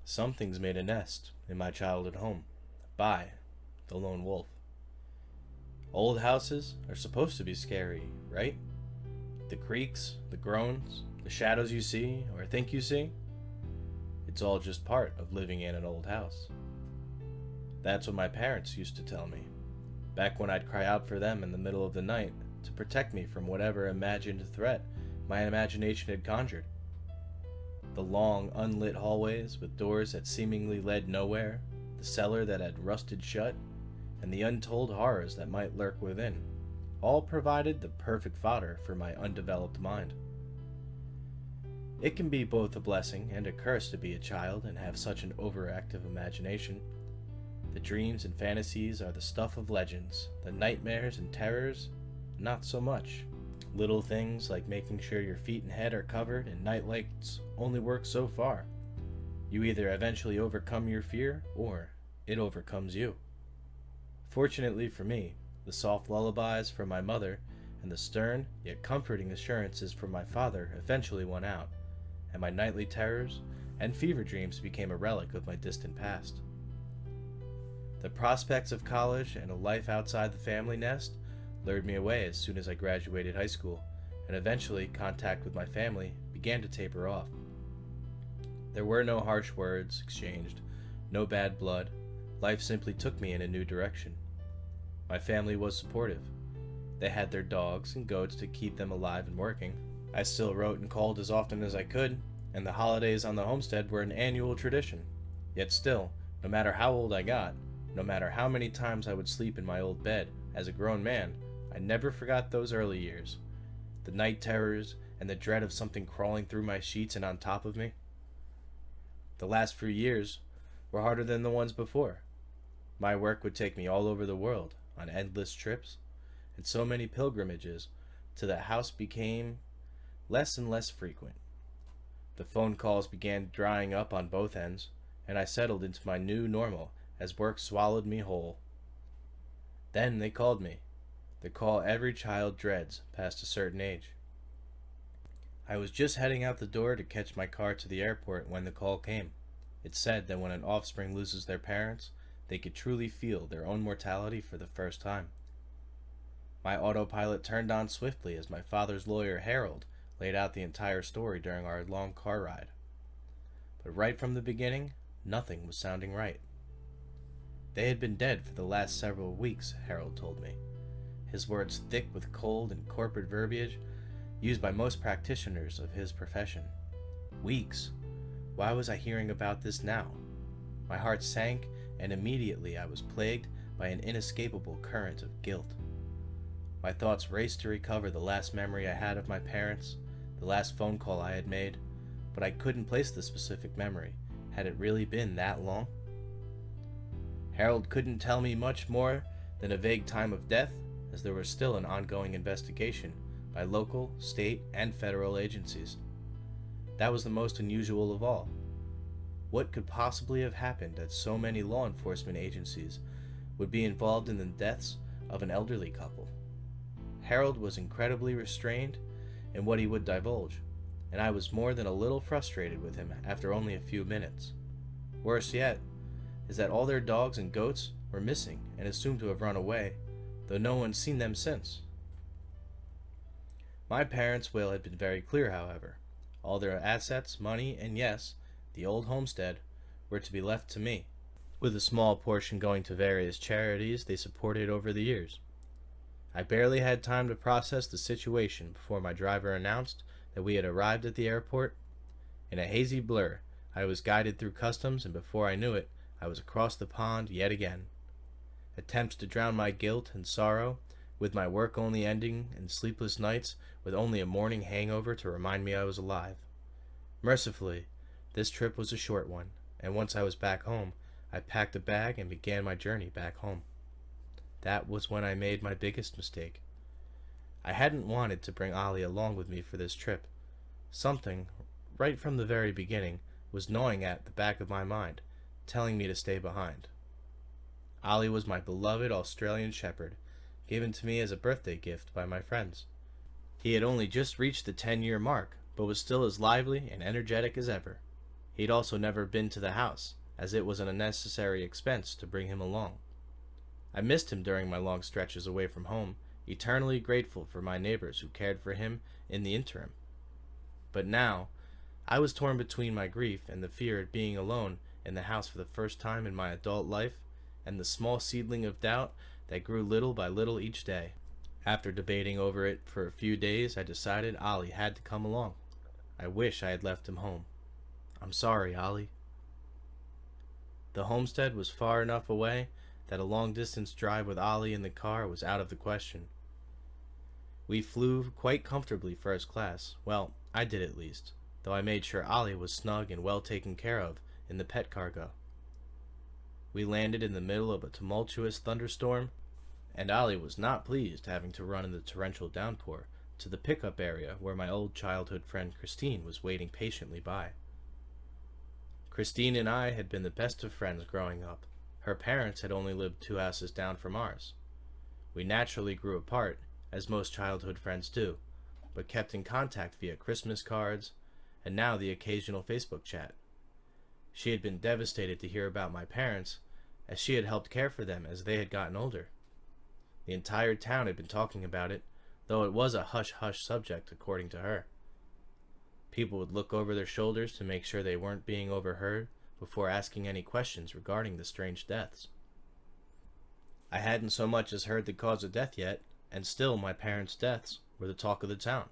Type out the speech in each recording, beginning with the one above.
Something's made a nest in my childhood home by the lone wolf. Old houses are supposed to be scary, right? The creaks, the groans, the shadows you see or think you see, it's all just part of living in an old house. That's what my parents used to tell me, back when I'd cry out for them in the middle of the night to protect me from whatever imagined threat my imagination had conjured. The long, unlit hallways with doors that seemingly led nowhere, the cellar that had rusted shut, and the untold horrors that might lurk within, all provided the perfect fodder for my undeveloped mind. It can be both a blessing and a curse to be a child and have such an overactive imagination. The dreams and fantasies are the stuff of legends, the nightmares and terrors, not so much. Little things like making sure your feet and head are covered and night lights only work so far. You either eventually overcome your fear or it overcomes you. Fortunately for me, the soft lullabies from my mother and the stern yet comforting assurances from my father eventually won out, and my nightly terrors and fever dreams became a relic of my distant past. The prospects of college and a life outside the family nest lured me away as soon as I graduated high school, and eventually contact with my family began to taper off. There were no harsh words exchanged, no bad blood. Life simply took me in a new direction. My family was supportive. They had their dogs and goats to keep them alive and working. I still wrote and called as often as I could, and the holidays on the homestead were an annual tradition. Yet still, no matter how old I got, no matter how many times I would sleep in my old bed as a grown man, I never forgot those early years. The night terrors and the dread of something crawling through my sheets and on top of me. The last few years were harder than the ones before. My work would take me all over the world on endless trips, and so many pilgrimages to the house became less and less frequent. The phone calls began drying up on both ends, and I settled into my new normal as work swallowed me whole. Then they called me, the call every child dreads past a certain age. I was just heading out the door to catch my car to the airport when the call came. It said that when an offspring loses their parents, they could truly feel their own mortality for the first time. My autopilot turned on swiftly as my father's lawyer, Harold, laid out the entire story during our long car ride. But right from the beginning, nothing was sounding right. They had been dead for the last several weeks, Harold told me, his words thick with cold and corporate verbiage used by most practitioners of his profession. Weeks? Why was I hearing about this now? My heart sank, and immediately I was plagued by an inescapable current of guilt. My thoughts raced to recover the last memory I had of my parents, the last phone call I had made, but I couldn't place the specific memory. Had it really been that long? Harold couldn't tell me much more than a vague time of death, as there was still an ongoing investigation by local, state, and federal agencies. That was the most unusual of all. What could possibly have happened that so many law enforcement agencies would be involved in the deaths of an elderly couple? Harold was incredibly restrained in what he would divulge, and I was more than a little frustrated with him after only a few minutes. Worse yet is that all their dogs and goats were missing and assumed to have run away, though no one's seen them since. My parents' will had been very clear, however. All their assets, money, and yes, the old homestead, were to be left to me, with a small portion going to various charities they supported over the years. I barely had time to process the situation before my driver announced that we had arrived at the airport. In a hazy blur, I was guided through customs, and before I knew it, I was across the pond yet again. Attempts to drown my guilt and sorrow, with my work only ending in sleepless nights with only a morning hangover to remind me I was alive. Mercifully, this trip was a short one, and once I was back home, I packed a bag and began my journey back home. That was when I made my biggest mistake. I hadn't wanted to bring Ollie along with me for this trip. Something, right from the very beginning, was gnawing at the back of my mind, telling me to stay behind. Ollie was my beloved Australian Shepherd, given to me as a birthday gift by my friends. He had only just reached the 10-year mark, but was still as lively and energetic as ever. He'd also never been to the house, as it was an unnecessary expense to bring him along. I missed him during my long stretches away from home, eternally grateful for my neighbors who cared for him in the interim. But now, I was torn between my grief and the fear at being alone in the house for the first time in my adult life, and the small seedling of doubt that grew little by little each day. After debating over it for a few days, I decided Ollie had to come along. I wish I had left him home. I'm sorry, Ollie. The homestead was far enough away that a long-distance drive with Ollie in the car was out of the question. We flew quite comfortably first class. Well, I did at least, though I made sure Ollie was snug and well taken care of in the pet cargo. We landed in the middle of a tumultuous thunderstorm, and Ollie was not pleased having to run in the torrential downpour to the pickup area where my old childhood friend Christine was waiting patiently by. Christine and I had been the best of friends growing up. Her parents had only lived 2 houses down from ours. We naturally grew apart, as most childhood friends do, but kept in contact via Christmas cards and now the occasional Facebook chat. She had been devastated to hear about my parents, as she had helped care for them as they had gotten older. The entire town had been talking about it, though it was a hush-hush subject according to her. People would look over their shoulders to make sure they weren't being overheard before asking any questions regarding the strange deaths. I hadn't so much as heard the cause of death yet, and still my parents' deaths were the talk of the town.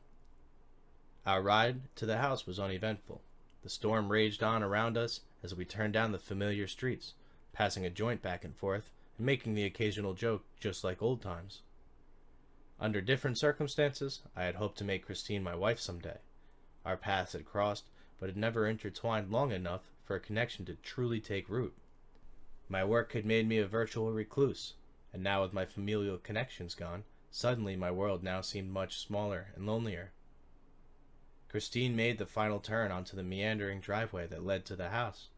Our ride to the house was uneventful. The storm raged on around us as we turned down the familiar streets, passing a joint back and forth and making the occasional joke just like old times. Under different circumstances, I had hoped to make Christine my wife someday. Our paths had crossed, but had never intertwined long enough for a connection to truly take root. My work had made me a virtual recluse, and now with my familial connections gone, suddenly my world now seemed much smaller and lonelier. Christine made the final turn onto the meandering driveway that led to the house.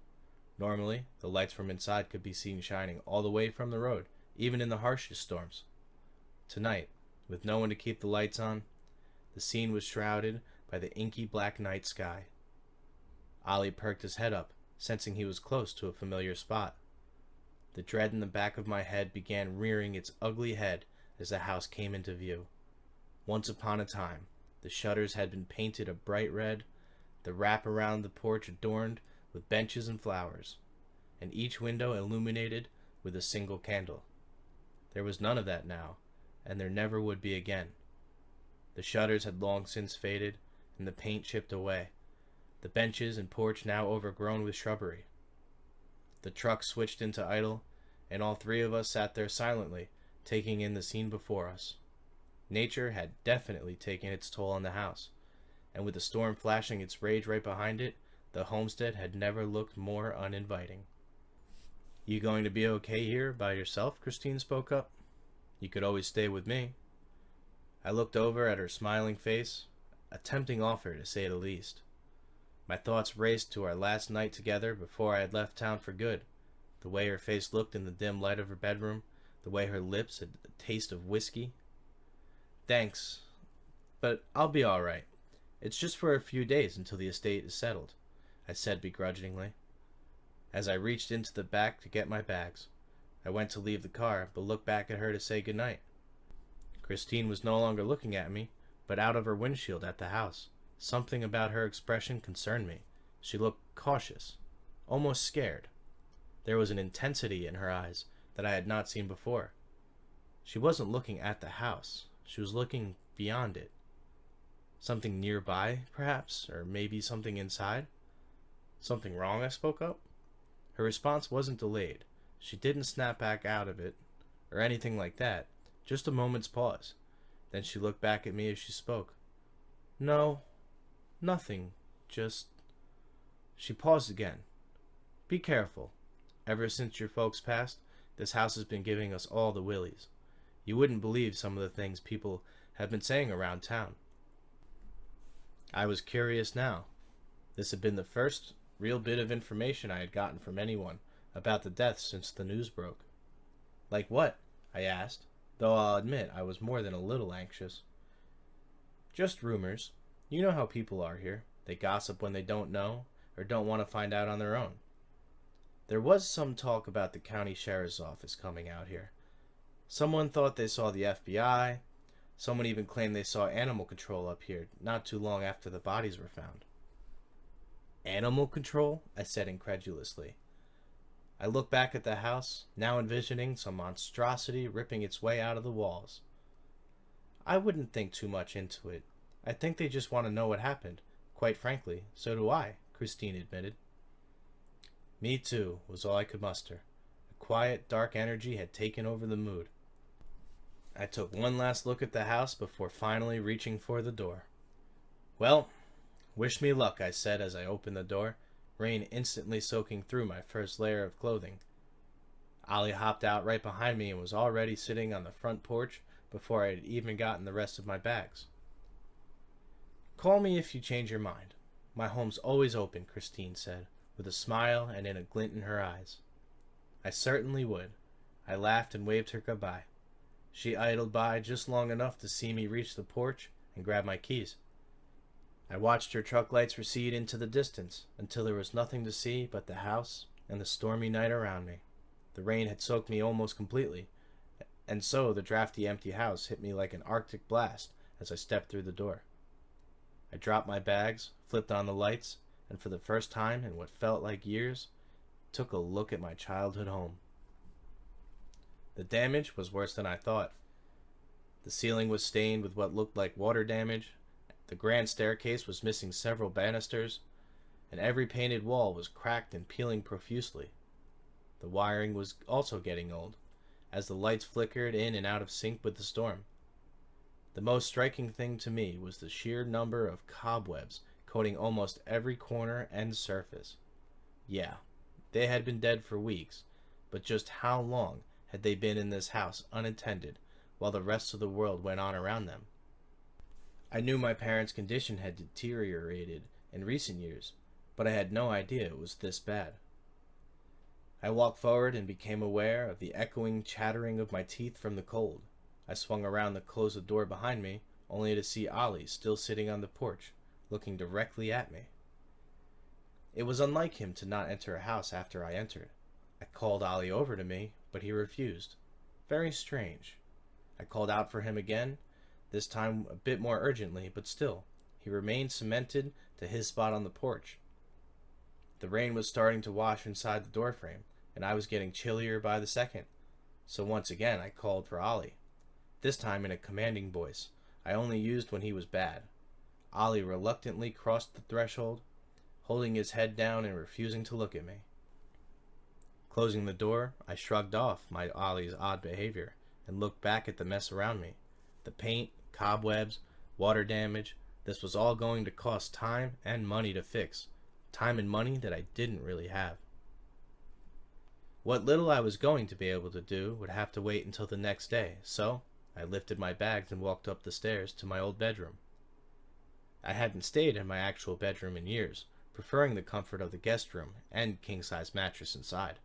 Normally, the lights from inside could be seen shining all the way from the road, even in the harshest storms. Tonight, with no one to keep the lights on, the scene was shrouded by the inky black night sky. Ollie perked his head up, sensing he was close to a familiar spot. The dread in the back of my head began rearing its ugly head as the house came into view. Once upon a time, the shutters had been painted a bright red, the wrap around the porch adorned with benches and flowers, and each window illuminated with a single candle. There was none of that now, and there never would be again. The shutters had long since faded, and the paint chipped away, the benches and porch now overgrown with shrubbery. The truck switched into idle, and all 3 of us sat there silently, taking in the scene before us. Nature had definitely taken its toll on the house, and with the storm flashing its rage right behind it, the homestead had never looked more uninviting. "You going to be okay here by yourself?" Christine spoke up. "You could always stay with me." I looked over at her smiling face, a tempting offer to say the least. My thoughts raced to our last night together before I had left town for good. The way her face looked in the dim light of her bedroom, the way her lips had a taste of whiskey. "Thanks, but I'll be all right. It's just for a few days until the estate is settled," I said begrudgingly. As I reached into the back to get my bags, I went to leave the car, but looked back at her to say goodnight. Christine was no longer looking at me, but out of her windshield at the house. Something about her expression concerned me. She looked cautious, almost scared. There was an intensity in her eyes that I had not seen before. She wasn't looking at the house. She was looking beyond it. Something nearby, perhaps, or maybe something inside. "Something wrong?" I spoke up. Her response wasn't delayed. She didn't snap back out of it, or anything like that. Just a moment's pause. Then she looked back at me as she spoke. "No, nothing. Just..." She paused again. "Be careful. Ever since your folks passed, this house has been giving us all the willies. You wouldn't believe some of the things people have been saying around town." I was curious now. This had been the first real bit of information I had gotten from anyone about the deaths since the news broke. "Like what?" I asked, though I'll admit I was more than a little anxious. "Just rumors. You know how people are here. They gossip when they don't know, or don't want to find out on their own. There was some talk about the county sheriff's office coming out here. Someone thought they saw the FBI. Someone even claimed they saw animal control up here not too long after the bodies were found. Animal control? I said incredulously. I looked back at the house, now envisioning some monstrosity ripping its way out of the walls. I wouldn't think too much into it. I think they just want to know what happened. Quite frankly, so do I, Christine admitted. Me too, was all I could muster. A quiet, dark energy had taken over the mood. I took one last look at the house before finally reaching for the door. Well, wish me luck, I said as I opened the door, rain instantly soaking through my first layer of clothing. Ollie hopped out right behind me and was already sitting on the front porch before I had even gotten the rest of my bags. Call me if you change your mind. My home's always open, Christine said, with a smile and a glint in her eyes. I certainly would. I laughed and waved her goodbye. She idled by just long enough to see me reach the porch and grab my keys. I watched her truck lights recede into the distance until there was nothing to see but the house and the stormy night around me. The rain had soaked me almost completely, and so the drafty empty house hit me like an Arctic blast as I stepped through the door. I dropped my bags, flipped on the lights, and for the first time in what felt like years, took a look at my childhood home. The damage was worse than I thought. The ceiling was stained with what looked like water damage, the grand staircase was missing several banisters, and every painted wall was cracked and peeling profusely. The wiring was also getting old, as the lights flickered in and out of sync with the storm. The most striking thing to me was the sheer number of cobwebs coating almost every corner and surface. Yeah, they had been dead for weeks, but just how long had they been in this house unattended while the rest of the world went on around them? I knew my parents' condition had deteriorated in recent years, but I had no idea it was this bad. I walked forward and became aware of the echoing chattering of my teeth from the cold. I swung around to close the door behind me, only to see Ollie still sitting on the porch, looking directly at me. It was unlike him to not enter a house after I entered. I called Ollie over to me, but he refused. Very strange. I called out for him again, this time a bit more urgently, but still, he remained cemented to his spot on the porch. The rain was starting to wash inside the doorframe, and I was getting chillier by the second, so once again I called for Ollie. This time in a commanding voice, I only used when he was bad. Ollie reluctantly crossed the threshold, holding his head down and refusing to look at me. Closing the door, I shrugged off my Ollie's odd behavior and looked back at the mess around me. The paint, cobwebs, water damage, this was all going to cost time and money to fix. Time and money that I didn't really have. What little I was going to be able to do would have to wait until the next day, so I lifted my bags and walked up the stairs to my old bedroom. I hadn't stayed in my actual bedroom in years, preferring the comfort of the guest room and king-size mattress inside.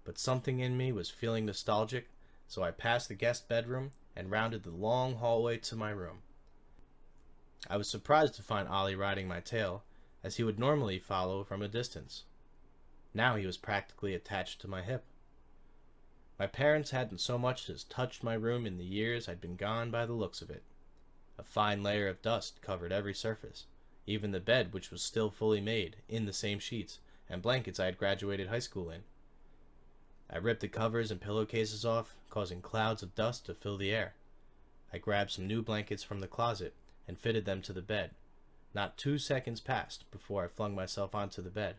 But something in me was feeling nostalgic, so I passed the guest bedroom and rounded the long hallway to my room. I was surprised to find Ollie riding my tail, as he would normally follow from a distance. Now he was practically attached to my hip. My parents hadn't so much as touched my room in the years I'd been gone by the looks of it. A fine layer of dust covered every surface, even the bed, which was still fully made, in the same sheets and blankets I had graduated high school in. I ripped the covers and pillowcases off, causing clouds of dust to fill the air. I grabbed some new blankets from the closet and fitted them to the bed. Not 2 seconds passed before I flung myself onto the bed.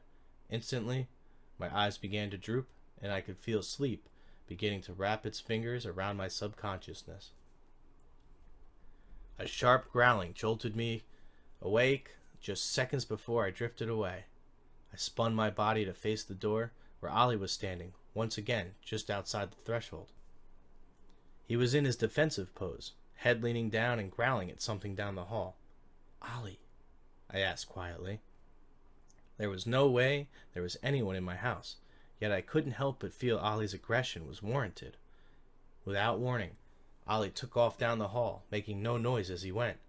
Instantly, my eyes began to droop, and I could feel sleep beginning to wrap its fingers around my subconsciousness. A sharp growling jolted me awake just seconds before I drifted away. I spun my body to face the door where Ollie was standing, once again just outside the threshold. He was in his defensive pose, head leaning down and growling at something down the hall. "Ollie," I asked quietly. There was no way there was anyone in my house, yet I couldn't help but feel Ollie's aggression was warranted. Without warning, Ollie took off down the hall, making no noise as he went.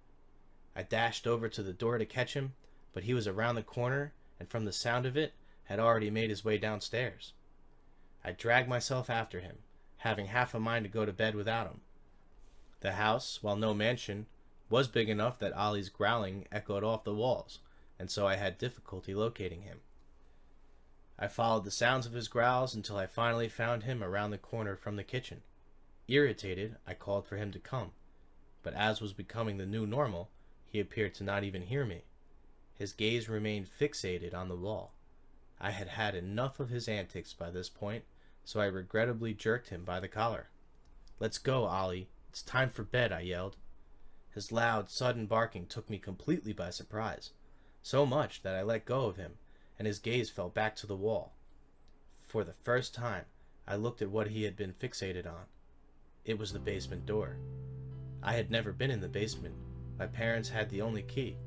I dashed over to the door to catch him, but he was around the corner and from the sound of it, had already made his way downstairs. I dragged myself after him, having half a mind to go to bed without him. The house, while no mansion, was big enough that Ollie's growling echoed off the walls, and so I had difficulty locating him. I followed the sounds of his growls until I finally found him around the corner from the kitchen. Irritated, I called for him to come, but as was becoming the new normal, he appeared to not even hear me. His gaze remained fixated on the wall. I had had enough of his antics by this point, so I regrettably jerked him by the collar. "Let's go, Ollie. It's time for bed," I yelled. His loud, sudden barking took me completely by surprise, so much that I let go of him, and his gaze fell back to the wall. For the first time, I looked at what he had been fixated on. It was the basement door. I had never been in the basement. My parents had the only key,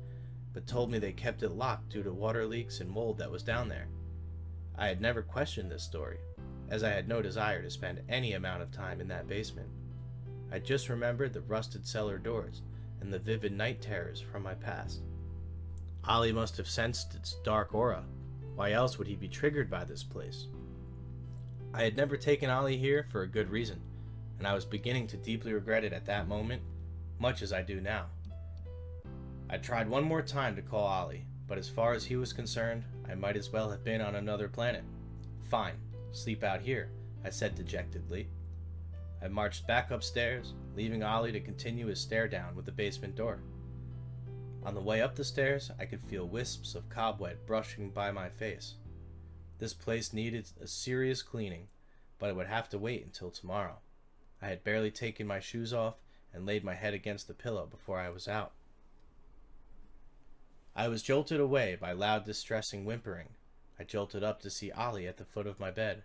but told me they kept it locked due to water leaks and mold that was down there. I had never questioned this story, as I had no desire to spend any amount of time in that basement. I just remembered the rusted cellar doors and the vivid night terrors from my past. Ollie must have sensed its dark aura. Why else would he be triggered by this place? I had never taken Ollie here for a good reason, and I was beginning to deeply regret it at that moment, much as I do now. I tried one more time to call Ollie, but as far as he was concerned, I might as well have been on another planet. "Fine, sleep out here," I said dejectedly. I marched back upstairs, leaving Ollie to continue his stare down with the basement door. On the way up the stairs, I could feel wisps of cobweb brushing by my face. This place needed a serious cleaning, but it would have to wait until tomorrow. I had barely taken my shoes off and laid my head against the pillow before I was out. I was jolted away by loud, distressing whimpering. I jolted up to see Ollie at the foot of my bed.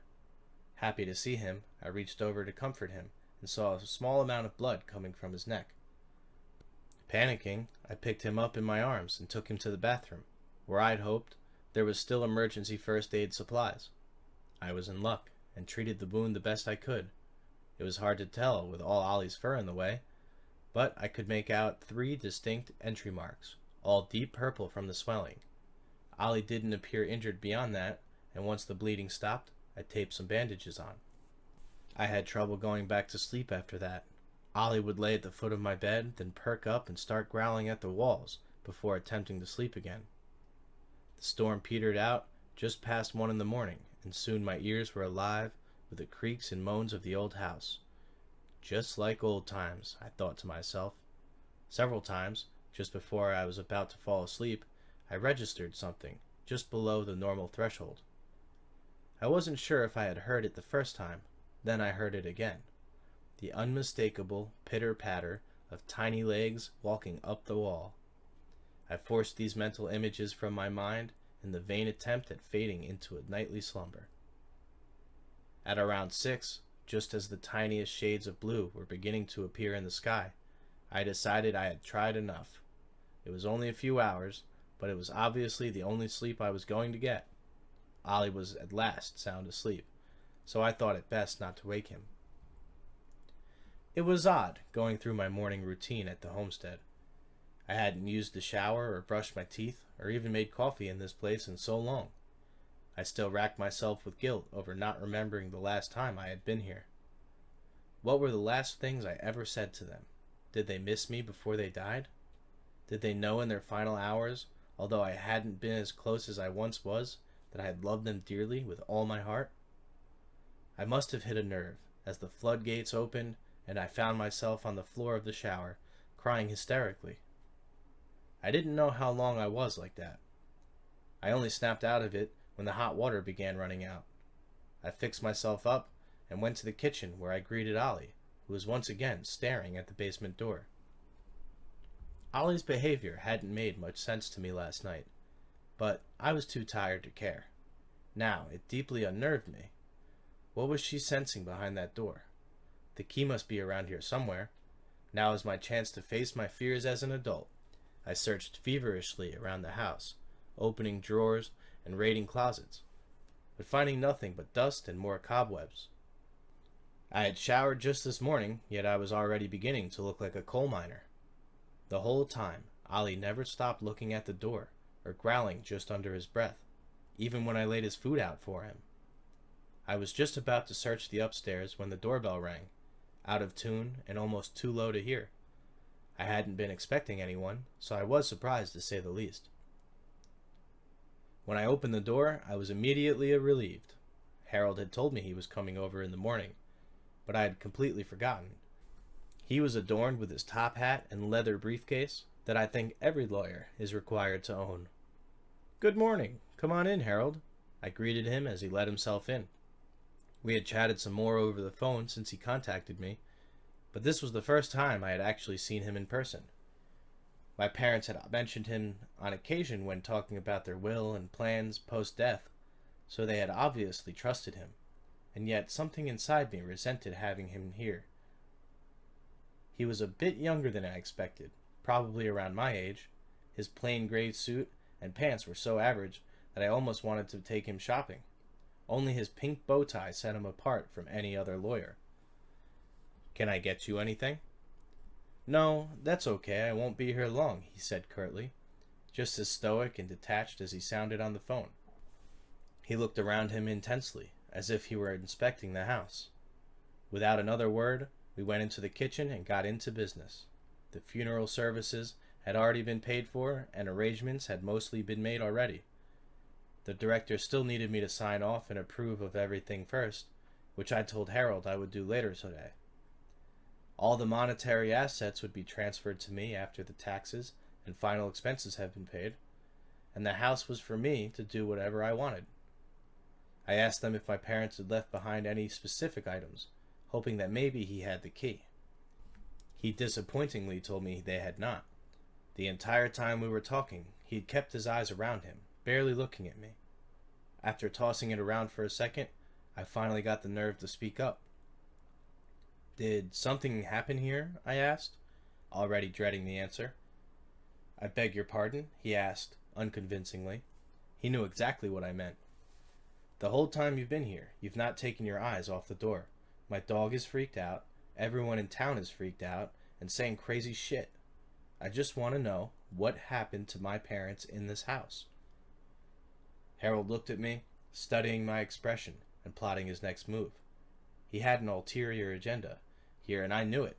Happy to see him, I reached over to comfort him and saw a small amount of blood coming from his neck. Panicking, I picked him up in my arms and took him to the bathroom, where I'd hoped there was still emergency first aid supplies. I was in luck and treated the wound the best I could. It was hard to tell with all Ollie's fur in the way, but I could make out 3 distinct entry marks, all deep purple from the swelling. Ollie didn't appear injured beyond that, and once the bleeding stopped, I taped some bandages on. I had trouble going back to sleep after that. Ollie would lay at the foot of my bed, then perk up and start growling at the walls before attempting to sleep again. The storm petered out just past 1 in the morning, and soon my ears were alive with the creaks and moans of the old house. Just like old times, I thought to myself. Several times, just before I was about to fall asleep, I registered something just below the normal threshold. I wasn't sure if I had heard it the first time, then I heard it again. The unmistakable pitter-patter of tiny legs walking up the wall. I forced these mental images from my mind in the vain attempt at fading into a nightly slumber. At around 6, just as the tiniest shades of blue were beginning to appear in the sky, I decided I had tried enough. It was only a few hours, but it was obviously the only sleep I was going to get. Ollie was at last sound asleep, so I thought it best not to wake him. It was odd going through my morning routine at the homestead. I hadn't used the shower or brushed my teeth or even made coffee in this place in so long. I still racked myself with guilt over not remembering the last time I had been here. What were the last things I ever said to them? Did they miss me before they died? Did they know in their final hours, although I hadn't been as close as I once was, that I had loved them dearly with all my heart? I must have hit a nerve, as the floodgates opened and I found myself on the floor of the shower, crying hysterically. I didn't know how long I was like that. I only snapped out of it when the hot water began running out. I fixed myself up and went to the kitchen where I greeted Ollie, who was once again staring at the basement door. Ollie's behavior hadn't made much sense to me last night, but I was too tired to care. Now it deeply unnerved me. What was she sensing behind that door? The key must be around here somewhere. Now is my chance to face my fears as an adult. I searched feverishly around the house, opening drawers and raiding closets, but finding nothing but dust and more cobwebs. I had showered just this morning, yet I was already beginning to look like a coal miner. The whole time, Ollie never stopped looking at the door, or growling just under his breath. even when I laid his food out for him. I was just about to search the upstairs when the doorbell rang, out of tune and almost too low to hear. I hadn't been expecting anyone, so I was surprised to say the least. When I opened the door, I was immediately relieved. Harold had told me he was coming over in the morning, but I had completely forgotten. He was adorned with his top hat and leather briefcase that I think every lawyer is required to own. "Good morning. Come on in, Harold," I greeted him as he let himself in. We had chatted some more over the phone since he contacted me, but this was the first time I had actually seen him in person. My parents had mentioned him on occasion when talking about their will and plans post-death, so they had obviously trusted him, and yet something inside me resented having him here. He was a bit younger than I expected, probably around my age. His plain gray suit and pants were so average that I almost wanted to take him shopping. Only his pink bow tie set him apart from any other lawyer. "Can I get you anything?" "No, that's okay. I won't be here long," he said curtly, just as stoic and detached as he sounded on the phone. He looked around him intensely, as if he were inspecting the house. Without another word, we went into the kitchen and got into business. The funeral services had already been paid for, and arrangements had mostly been made already. The director still needed me to sign off and approve of everything first, which I told Harold I would do later today. All the monetary assets would be transferred to me after the taxes and final expenses have been paid, and the house was for me to do whatever I wanted. I asked them if my parents had left behind any specific items, hoping that maybe he had the key. He disappointingly told me they had not. The entire time we were talking, he had kept his eyes around him, barely looking at me. After tossing it around for a second, I finally got the nerve to speak up. "Did something happen here?" I asked, already dreading the answer. "I beg your pardon?" he asked, unconvincingly. He knew exactly what I meant. "The whole time you've been here, you've not taken your eyes off the door. My dog is freaked out, everyone in town is freaked out, and saying crazy shit. I just want to know what happened to my parents in this house." Harold looked at me, studying my expression and plotting his next move. He had an ulterior agenda here, and I knew it.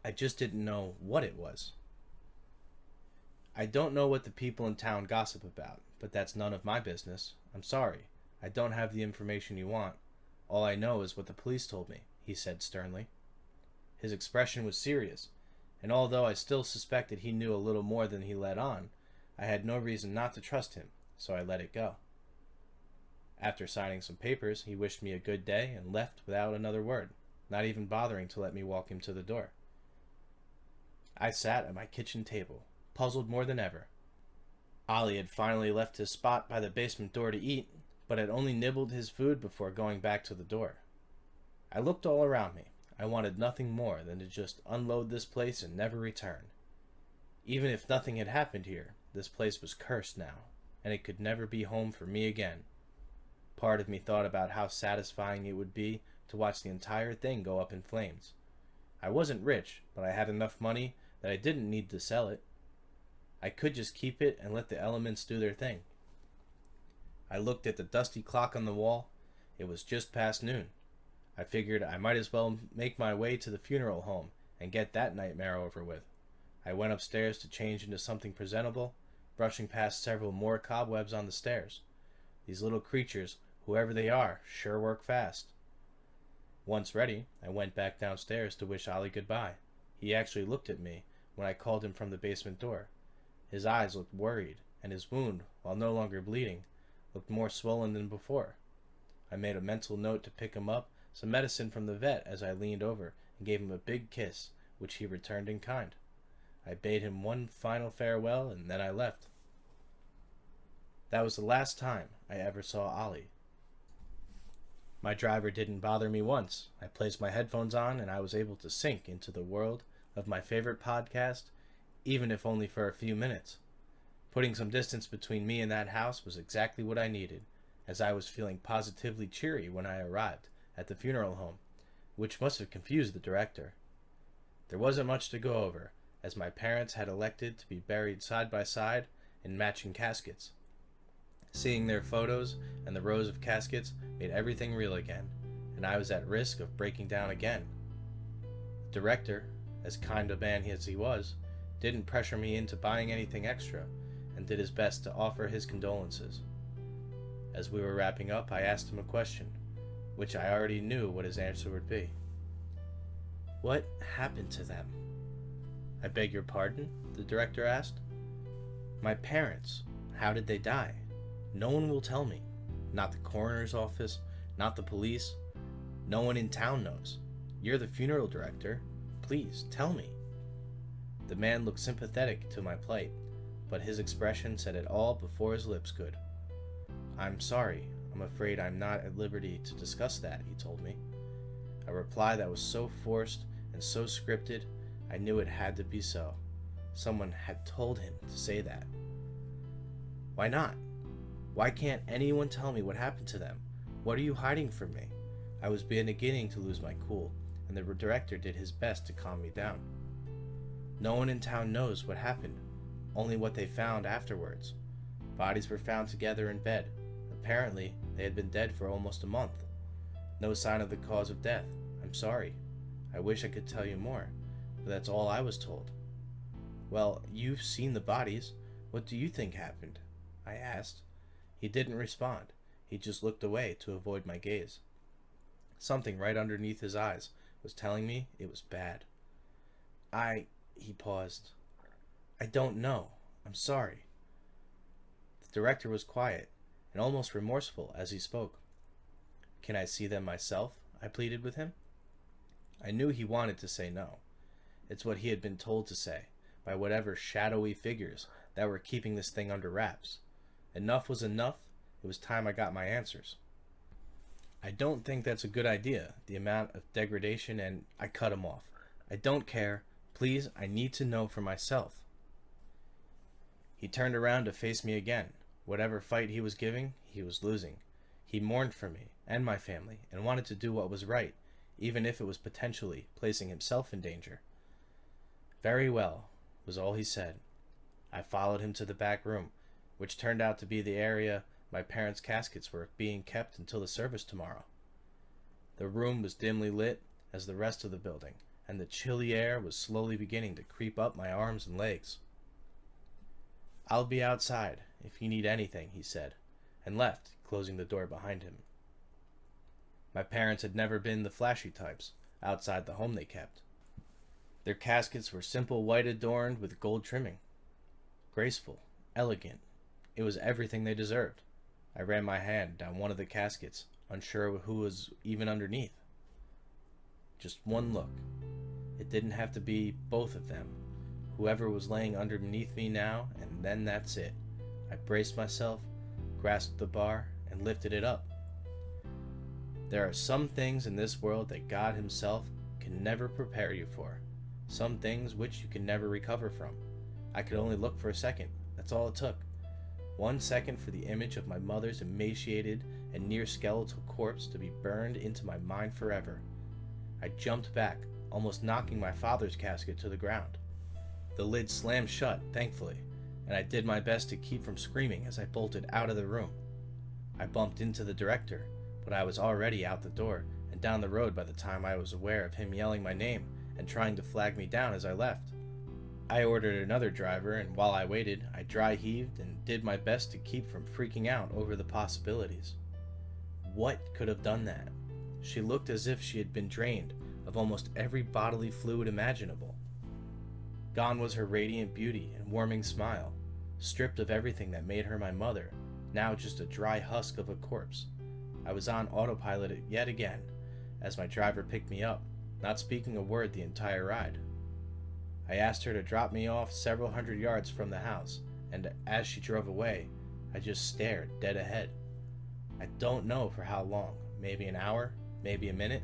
I just didn't know what it was. "I don't know what the people in town gossip about, but that's none of my business. I'm sorry. I don't have the information you want. All I know is what the police told me," he said sternly. His expression was serious, and although I still suspected he knew a little more than he let on, I had no reason not to trust him, so I let it go. After signing some papers, he wished me a good day and left without another word, not even bothering to let me walk him to the door. I sat at my kitchen table, puzzled more than ever. Ollie had finally left his spot by the basement door to eat, but had only nibbled his food before going back to the door. I looked all around me. I wanted nothing more than to just unload this place and never return. Even if nothing had happened here, this place was cursed now, and it could never be home for me again. Part of me thought about how satisfying it would be to watch the entire thing go up in flames. I wasn't rich, but I had enough money that I didn't need to sell it. I could just keep it and let the elements do their thing. I looked at the dusty clock on the wall. It was just past noon. I figured I might as well make my way to the funeral home and get that nightmare over with. I went upstairs to change into something presentable, brushing past several more cobwebs on the stairs. These little creatures, whoever they are, sure work fast. Once ready, I went back downstairs to wish Ollie goodbye. He actually looked at me when I called him from the basement door. His eyes looked worried, and his wound, while no longer bleeding, looked more swollen than before. I made a mental note to pick him up some medicine from the vet as I leaned over and gave him a big kiss, which he returned in kind. I bade him one final farewell, and then I left. That was the last time I ever saw Ollie. My driver didn't bother me once. I placed my headphones on, and I was able to sink into the world of my favorite podcast, even if only for a few minutes. Putting some distance between me and that house was exactly what I needed, as I was feeling positively cheery when I arrived at the funeral home, which must have confused the director. There wasn't much to go over, as my parents had elected to be buried side by side in matching caskets. Seeing their photos and the rows of caskets made everything real again, and I was at risk of breaking down again. The director, as kind a man as he was, didn't pressure me into buying anything extra, and did his best to offer his condolences. As we were wrapping up, I asked him a question, which I already knew what his answer would be. "What happened to them?" "I beg your pardon?" the director asked. "My parents. How did they die? No one will tell me. Not the coroner's office, not the police. No one in town knows. You're the funeral director. Please, tell me." The man looked sympathetic to my plight, but his expression said it all before his lips could. "I'm sorry. I'm afraid I'm not at liberty to discuss that," he told me. A reply that was so forced and so scripted, I knew it had to be so. Someone had told him to say that. "Why not? Why can't anyone tell me what happened to them? What are you hiding from me?" I was beginning to lose my cool, and the director did his best to calm me down. "No one in town knows what happened, only what they found afterwards. Bodies were found together in bed. Apparently, they had been dead for almost a month. No sign of the cause of death. I'm sorry. I wish I could tell you more, but that's all I was told." "Well, you've seen the bodies. What do you think happened?" I asked. He didn't respond. He just looked away to avoid my gaze. Something right underneath his eyes was telling me it was bad. He paused. "I don't know. I'm sorry." The director was quiet and almost remorseful as he spoke. "Can I see them myself?" I pleaded with him. I knew he wanted to say no. It's what he had been told to say, by whatever shadowy figures that were keeping this thing under wraps. Enough was enough. It was time I got my answers. "I don't think that's a good idea, the amount of degradation," and I cut him off. "I don't care. Please, I need to know for myself." He turned around to face me again. Whatever fight he was giving, he was losing. He mourned for me and my family and wanted to do what was right, even if it was potentially placing himself in danger. "Very well," was all he said. I followed him to the back room, which turned out to be the area my parents' caskets were being kept until the service tomorrow. The room was dimly lit as the rest of the building, and the chilly air was slowly beginning to creep up my arms and legs. "I'll be outside if you need anything," he said, and left, closing the door behind him. My parents had never been the flashy types outside the home they kept. Their caskets were simple white adorned with gold trimming. Graceful, elegant. It was everything they deserved. I ran my hand down one of the caskets, unsure who was even underneath. Just one look. It didn't have to be both of them. Whoever was laying underneath me now, and then that's it. I braced myself, grasped the bar, and lifted it up. There are some things in this world that God Himself can never prepare you for. Some things which you can never recover from. I could only look for a second. That's all it took. 1 second for the image of my mother's emaciated and near skeletal corpse to be burned into my mind forever. I jumped back, almost knocking my father's casket to the ground. The lid slammed shut, thankfully, and I did my best to keep from screaming as I bolted out of the room. I bumped into the director, but I was already out the door and down the road by the time I was aware of him yelling my name and trying to flag me down as I left. I ordered another driver, and while I waited, I dry heaved and did my best to keep from freaking out over the possibilities. What could have done that? She looked as if she had been drained of almost every bodily fluid imaginable. Gone was her radiant beauty and warming smile, stripped of everything that made her my mother, now just a dry husk of a corpse. I was on autopilot yet again, as my driver picked me up, not speaking a word the entire ride. I asked her to drop me off several hundred yards from the house, and as she drove away, I just stared dead ahead. I don't know for how long, maybe an hour, maybe a minute.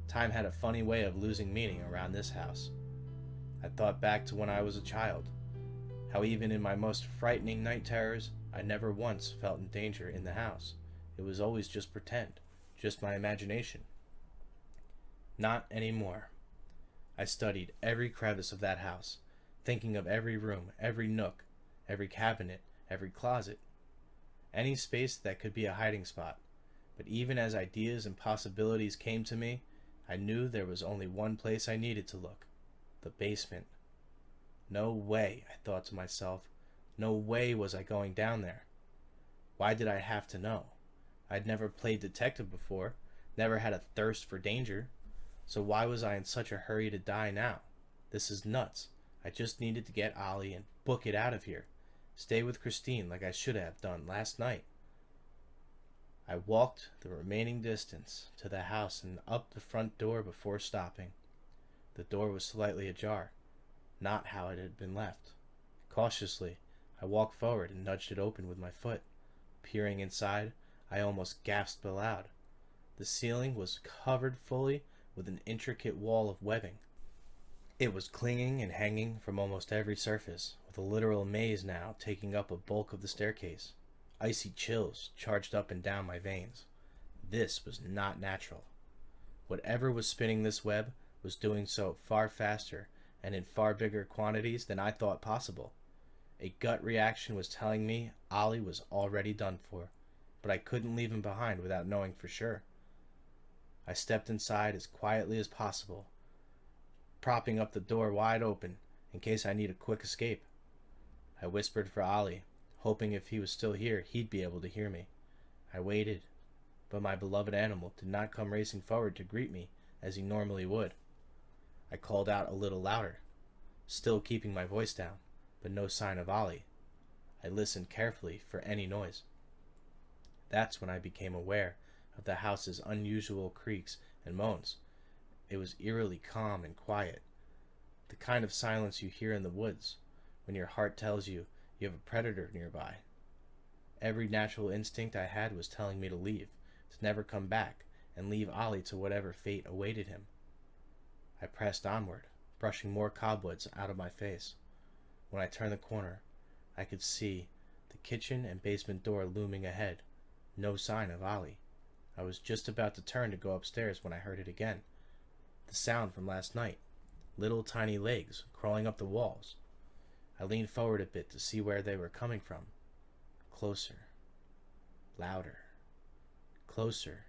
Time had a funny way of losing meaning around this house. I thought back to when I was a child, how even in my most frightening night terrors, I never once felt in danger in the house. It was always just pretend, just my imagination. Not anymore. I studied every crevice of that house, thinking of every room, every nook, every cabinet, every closet. any space that could be a hiding spot. But even as ideas and possibilities came to me, I knew there was only one place I needed to look: the basement. No way, I thought to myself. No way was I going down there. Why did I have to know? I'd never played detective before, never had a thirst for danger. So why was I in such a hurry to die now? This is nuts. I just needed to get Ollie and book it out of here. Stay with Christine like I should have done last night. I walked the remaining distance to the house and up the front door before stopping. The door was slightly ajar, not how it had been left. Cautiously, I walked forward and nudged it open with my foot. Peering inside, I almost gasped aloud. The ceiling was covered fully with an intricate wall of webbing. It was clinging and hanging from almost every surface, with a literal maze now taking up a bulk of the staircase. Icy chills charged up and down my veins. This was not natural. Whatever was spinning this web was doing so far faster and in far bigger quantities than I thought possible. A gut reaction was telling me Ollie was already done for, but I couldn't leave him behind without knowing for sure. I stepped inside as quietly as possible, propping up the door wide open in case I need a quick escape. I whispered for Ollie, hoping if he was still here, he'd be able to hear me. I waited, but my beloved animal did not come racing forward to greet me as he normally would. I called out a little louder, still keeping my voice down, but no sign of Ollie. I listened carefully for any noise. That's when I became aware of the house's unusual creaks and moans. It was eerily calm and quiet, the kind of silence you hear in the woods when your heart tells you you have a predator nearby. Every natural instinct I had was telling me to leave, to never come back, and leave Ollie to whatever fate awaited him. I pressed onward, brushing more cobwebs out of my face. When I turned the corner, I could see the kitchen and basement door looming ahead. No sign of Ollie. I was just about to turn to go upstairs when I heard it again. The sound from last night. Little tiny legs crawling up the walls. I leaned forward a bit to see where they were coming from. Closer. Louder. Closer.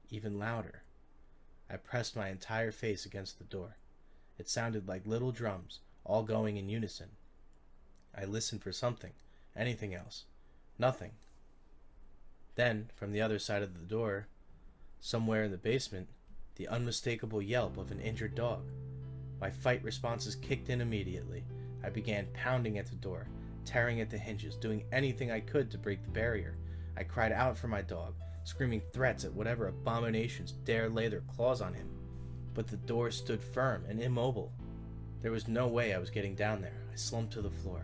Even louder. I pressed my entire face against the door. It sounded like little drums, all going in unison. I listened for something, anything else. Nothing. Then, from the other side of the door, somewhere in the basement, the unmistakable yelp of an injured dog. My fight responses kicked in immediately. I began pounding at the door, tearing at the hinges, doing anything I could to break the barrier. I cried out for my dog, screaming threats at whatever abominations dare lay their claws on him. But the door stood firm and immobile. There was no way I was getting down there. I slumped to the floor.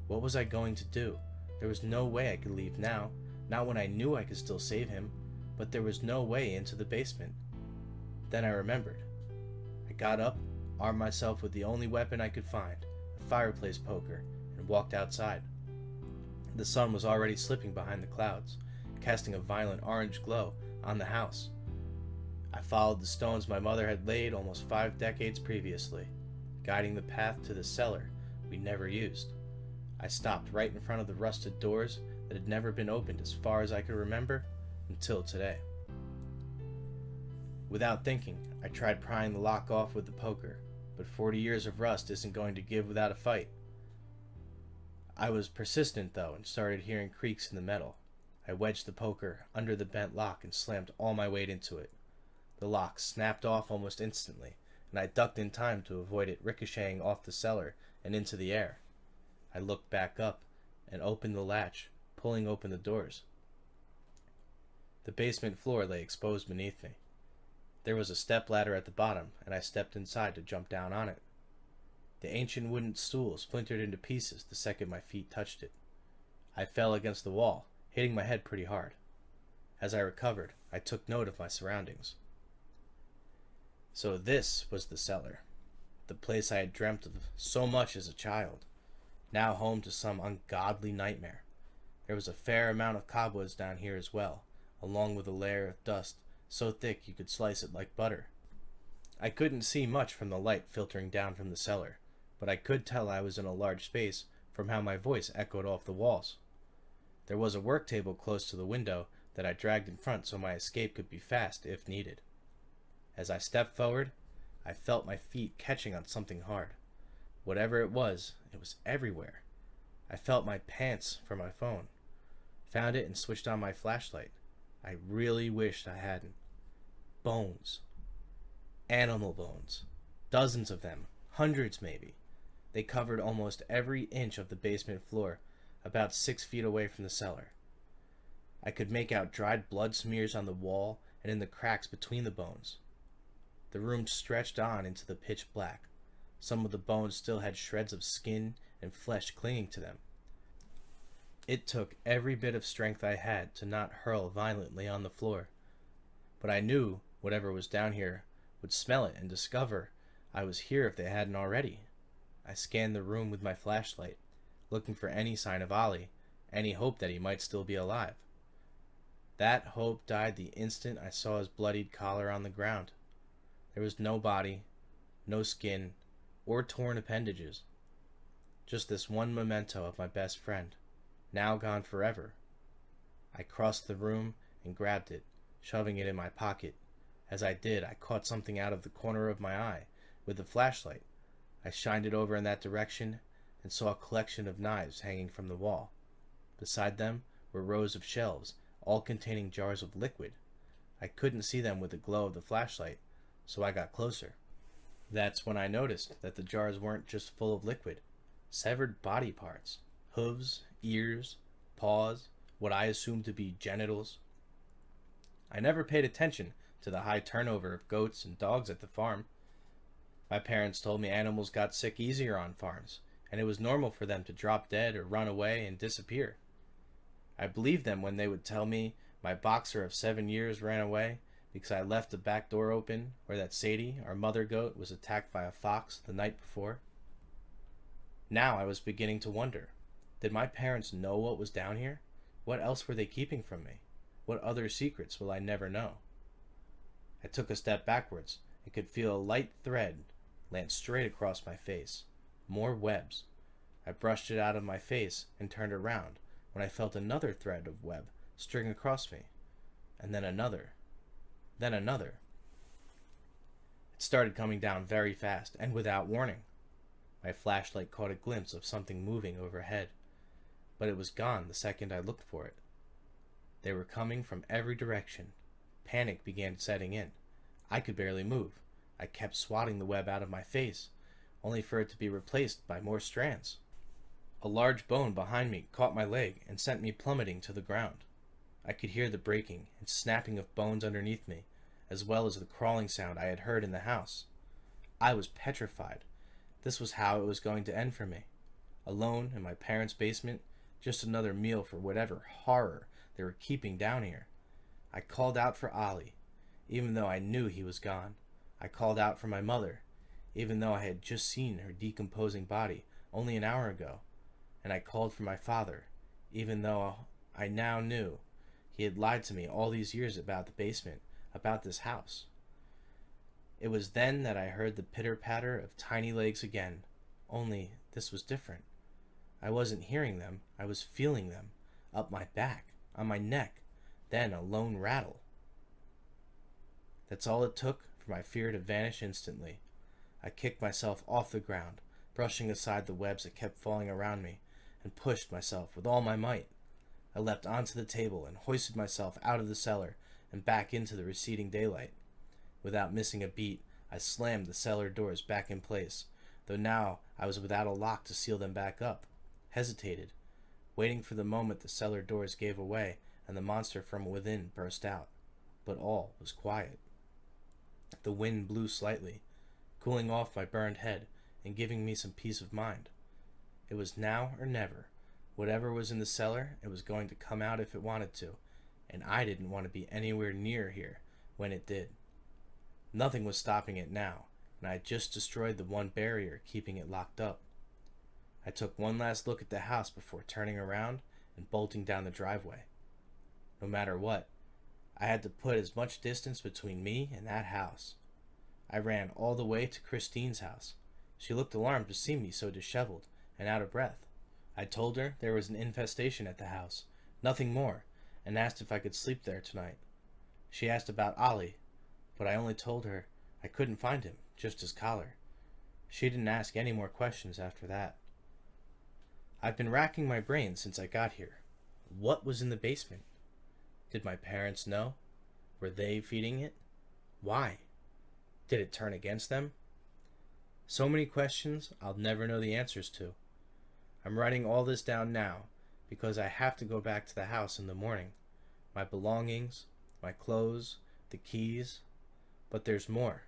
What was I going to do? There was no way I could leave now, not when I knew I could still save him, but there was no way into the basement. Then I remembered. I got up, armed myself with the only weapon I could find, a fireplace poker, and walked outside. The sun was already slipping behind the clouds, casting a violent orange glow on the house. I followed the stones my mother had laid almost 5 decades previously, guiding the path to the cellar we never used. I stopped right in front of the rusted doors that had never been opened as far as I could remember until today. Without thinking, I tried prying the lock off with the poker, but 40 years of rust isn't going to give without a fight. I was persistent though and started hearing creaks in the metal. I wedged the poker under the bent lock and slammed all my weight into it. The lock snapped off almost instantly, and I ducked in time to avoid it ricocheting off the cellar and into the air. I looked back up and opened the latch, pulling open the doors. The basement floor lay exposed beneath me. There was a stepladder at the bottom, and I stepped inside to jump down on it. The ancient wooden stool splintered into pieces the second my feet touched it. I fell against the wall, hitting my head pretty hard. As I recovered, I took note of my surroundings. So this was the cellar, the place I had dreamt of so much as a child, now home to some ungodly nightmare. There was a fair amount of cobwebs down here as well, along with a layer of dust so thick you could slice it like butter. I couldn't see much from the light filtering down from the cellar, but I could tell I was in a large space from how my voice echoed off the walls. There was a work table close to the window that I dragged in front so my escape could be fast if needed. As I stepped forward, I felt my feet catching on something hard. Whatever it was everywhere. I felt my pants for my phone. Found it and switched on my flashlight. I really wished I hadn't. Bones. Animal bones. Dozens of them. Hundreds maybe. They covered almost every inch of the basement floor, about 6 feet away from the cellar. I could make out dried blood smears on the wall and in the cracks between the bones. The room stretched on into the pitch black. Some of the bones still had shreds of skin and flesh clinging to them. It took every bit of strength I had to not hurl violently on the floor. But I knew whatever was down here would smell it and discover I was here if they hadn't already. I scanned the room with my flashlight, looking for any sign of Ollie, any hope that he might still be alive. That hope died the instant I saw his bloodied collar on the ground. There was no body, no skin, or torn appendages. Just this one memento of my best friend, now gone forever. I crossed the room and grabbed it, shoving it in my pocket. As I did, I caught something out of the corner of my eye with the flashlight. I shined it over in that direction and saw a collection of knives hanging from the wall. Beside them were rows of shelves, all containing jars of liquid. I couldn't see them with the glow of the flashlight, so I got closer. That's when I noticed that the jars weren't just full of liquid. Severed body parts, hooves, ears, paws, what I assumed to be genitals. I never paid attention to the high turnover of goats and dogs at the farm. My parents told me animals got sick easier on farms, and it was normal for them to drop dead or run away and disappear. I believed them when they would tell me my boxer of 7 years ran away because I left the back door open, or that Sadie, our mother goat, was attacked by a fox the night before. Now I was beginning to wonder, did my parents know what was down here? What else were they keeping from me? What other secrets will I never know? I took a step backwards and could feel a light thread land straight across my face. More webs. I brushed it out of my face and turned around when I felt another thread of web string across me, and then another. Then another. It started coming down very fast and without warning. My flashlight caught a glimpse of something moving overhead, but it was gone the second I looked for it. They were coming from every direction. Panic began setting in. I could barely move. I kept swatting the web out of my face, only for it to be replaced by more strands. A large bone behind me caught my leg and sent me plummeting to the ground. I could hear the breaking and snapping of bones underneath me, as well as the crawling sound I had heard in the house. I was petrified. This was how it was going to end for me. Alone in my parents' basement, just another meal for whatever horror they were keeping down here. I called out for Ollie, even though I knew he was gone. I called out for my mother, even though I had just seen her decomposing body only an hour ago. And I called for my father, even though I now knew he had lied to me all these years about the basement, about this house. It was then that I heard the pitter-patter of tiny legs again, only this was different. I wasn't hearing them, I was feeling them, up my back, on my neck, then a lone rattle. That's all it took for my fear to vanish instantly. I kicked myself off the ground, brushing aside the webs that kept falling around me, and pushed myself with all my might. I leapt onto the table and hoisted myself out of the cellar and back into the receding daylight. Without missing a beat, I slammed the cellar doors back in place, though now I was without a lock to seal them back up. Hesitated, waiting for the moment the cellar doors gave away and the monster from within burst out. But all was quiet. The wind blew slightly, cooling off my burned head and giving me some peace of mind. It was now or never. Whatever was in the cellar, it was going to come out if it wanted to, and I didn't want to be anywhere near here when it did. Nothing was stopping it now, and I had just destroyed the one barrier keeping it locked up. I took one last look at the house before turning around and bolting down the driveway. No matter what, I had to put as much distance between me and that house. I ran all the way to Christine's house. She looked alarmed to see me so disheveled and out of breath. I told her there was an infestation at the house, Nothing more, and asked if I could sleep there tonight. She asked about Ollie, but I only told her I couldn't find him, just his collar. She didn't ask any more questions after that. I've been racking my brains since I got here. What was in the basement? Did my parents know? Were they feeding it? Why? Did it turn against them? So many questions I'll never know the answers to. I'm writing all this down now because I have to go back to the house in the morning. My belongings, my clothes, the keys. But there's more.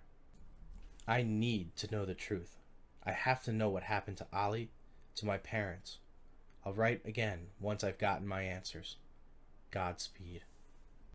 I need to know the truth. I have to know what happened to Ollie, to my parents. I'll write again once I've gotten my answers. Godspeed.